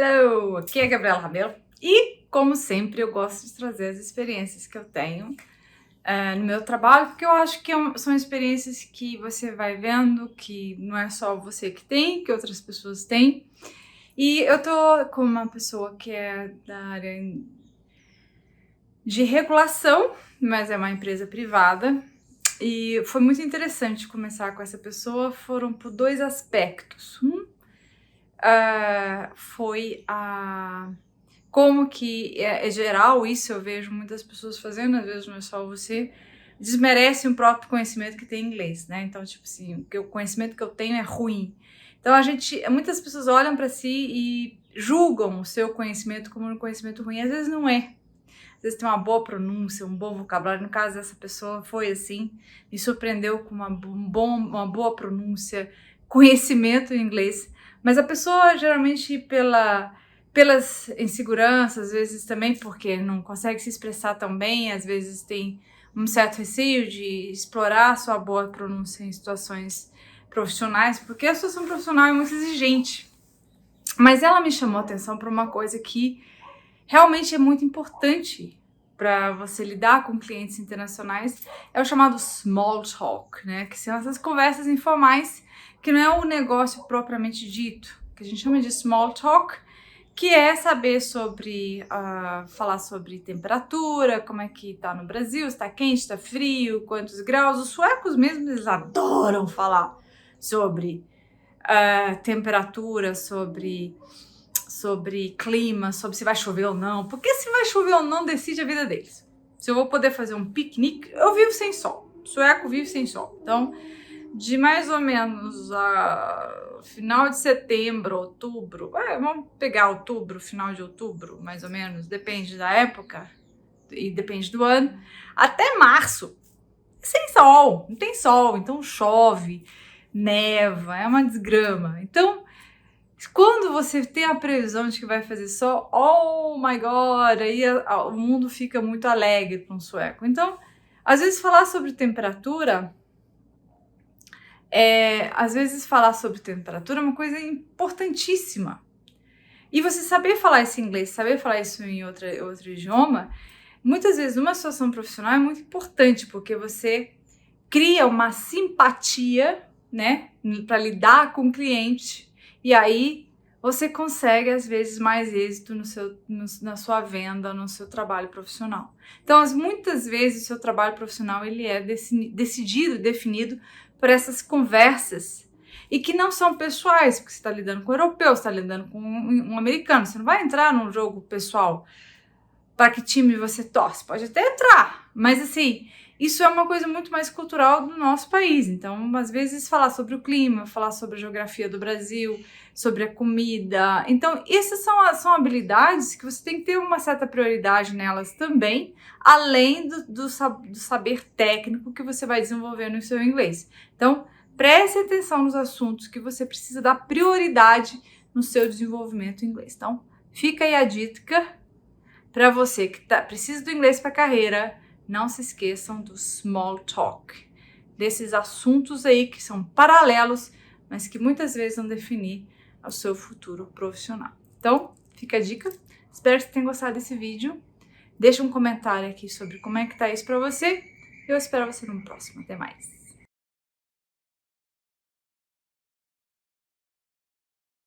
Hello, aqui é a Gabriela Rabelo e, como sempre, eu gosto de trazer as experiências que eu tenho no meu trabalho, porque eu acho que são experiências que você vai vendo que não é só você que tem, que outras pessoas têm. E eu tô com uma pessoa que é da área de regulação, mas é uma empresa privada. E foi muito interessante começar com essa pessoa, foram por dois aspectos. Foi como que é geral isso, eu vejo muitas pessoas fazendo, às vezes não é só você, desmerece o próprio conhecimento que tem em inglês, né? Então, tipo assim, o conhecimento que eu tenho é ruim. Então, muitas pessoas olham para si e julgam o seu conhecimento como um conhecimento ruim, às vezes não é. Às vezes tem uma boa pronúncia, um bom vocabulário. No caso dessa pessoa foi assim, me surpreendeu com uma boa pronúncia, conhecimento em inglês. Mas a pessoa geralmente pelas inseguranças, às vezes também porque não consegue se expressar tão bem, às vezes tem um certo receio de explorar a sua boa pronúncia em situações profissionais, porque a situação profissional é muito exigente. Mas ela me chamou a atenção para uma coisa que realmente é muito importante para você lidar com clientes internacionais, é o chamado small talk, né? Que são essas conversas informais, que não é o negócio propriamente dito, que a gente chama de small talk, que é saber sobre, falar sobre temperatura, como é que tá no Brasil, se tá quente, tá frio, quantos graus. Os suecos mesmo, eles adoram falar sobre temperatura, sobre clima, sobre se vai chover ou não, porque se vai chover ou não decide a vida deles. Se eu vou poder fazer um piquenique, eu vivo sem sol, o sueco vive sem sol, então de mais ou menos final de setembro, outubro, vamos pegar outubro, final de outubro, mais ou menos, depende da época e depende do ano, até março, sem sol, não tem sol, então chove, neva, é uma desgrama. Então, quando você tem a previsão de que vai fazer sol, oh my god, aí o mundo fica muito alegre para um sueco. Então, às vezes falar sobre temperatura é uma coisa importantíssima. E você saber falar esse inglês, saber falar isso em outro idioma, muitas vezes numa situação profissional é muito importante, porque você cria uma simpatia, né, para lidar com o cliente. E aí você consegue, às vezes, mais êxito na sua venda, no seu trabalho profissional. Então, muitas vezes, o seu trabalho profissional ele é definido por essas conversas e que não são pessoais, porque você está lidando com um europeu, você está lidando com um americano. Você não vai entrar num jogo pessoal para que time você torce. Pode até entrar, mas assim, isso é uma coisa muito mais cultural do nosso país. Então, às vezes, falar sobre o clima, falar sobre a geografia do Brasil, sobre a comida. Então, essas são habilidades que você tem que ter uma certa prioridade nelas também, além do saber técnico que você vai desenvolver no seu inglês. Então, preste atenção nos assuntos que você precisa dar prioridade no seu desenvolvimento em inglês. Então, fica aí a dica para você que precisa do inglês para carreira. Não se esqueçam do small talk, desses assuntos aí que são paralelos, mas que muitas vezes vão definir o seu futuro profissional. Então, fica a dica. Espero que você tenha gostado desse vídeo. Deixa um comentário aqui sobre como é que tá isso para você. Eu espero você no próximo. Até mais.